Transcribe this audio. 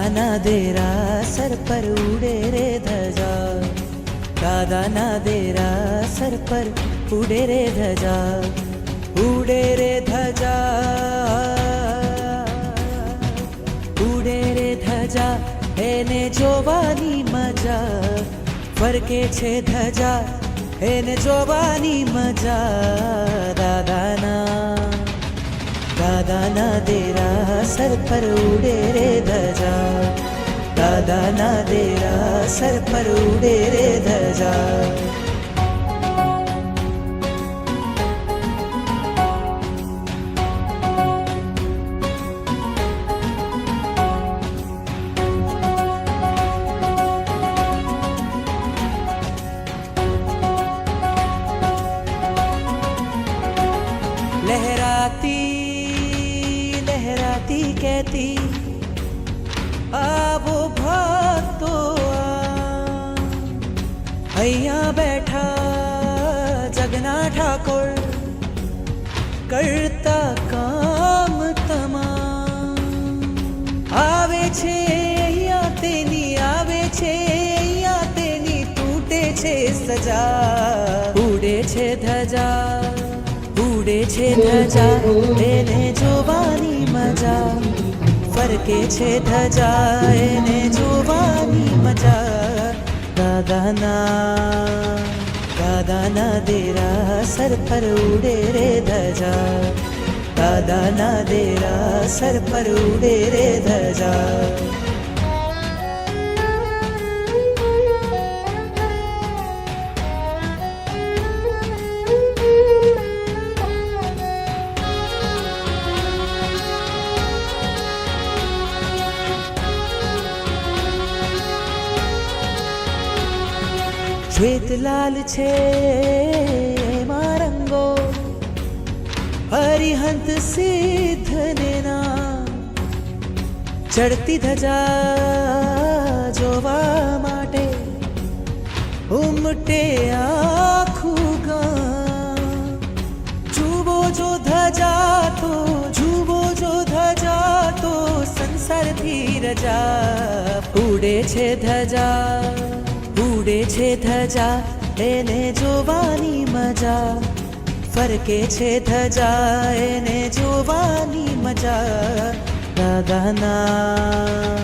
દાદાના દેરાસર પર ઉડે રે ધજા, દાદાના દેરાસર પર ઉડે રે ધજા, ઉડે રે ધજા, ઉડે રે ધજા, એને જોવાની મજા, ફરકે છે ધજા, એને જોવાની મજા. દાદાના દેરાસર પર ઉડે રે ધજા, દાદાના દેરાસર પર ઉડે રે ધજા. लहराती लहराती कहती आवो भक्तो અહીંયા બેઠા જગના ઠાકોર કરતા કામ તમામ. આવે છે અહીંયા તેની, આવે છે અહીંયા તેની, તૂટે છે સજા, ઉડે છે ધજા, ઉડે છે ધજા, એને જોવાની મજા, ફરકે છે ધજા, એને જોવાની મજા. દાદાના દેરાસર પર ઉડે રે ધજા, દાદાના દેરાસર પર ઉડે રે ધજા. શ્વેત લાલ છે એમાં રંગો, હરિહંત સિદ્ધને નામ, ચડતી ધજા જોવા માટે ઉમટે આખું ગામ. જુઓ જો ધજા તો, જુઓ જો ધજા તો, સંસારથી રજા, ઉડે છે ધજા, ઉડે છે ધજા, એને જોવાની મજા, ફરકે છે ધજા, એને જોવાની મજા. દાદાના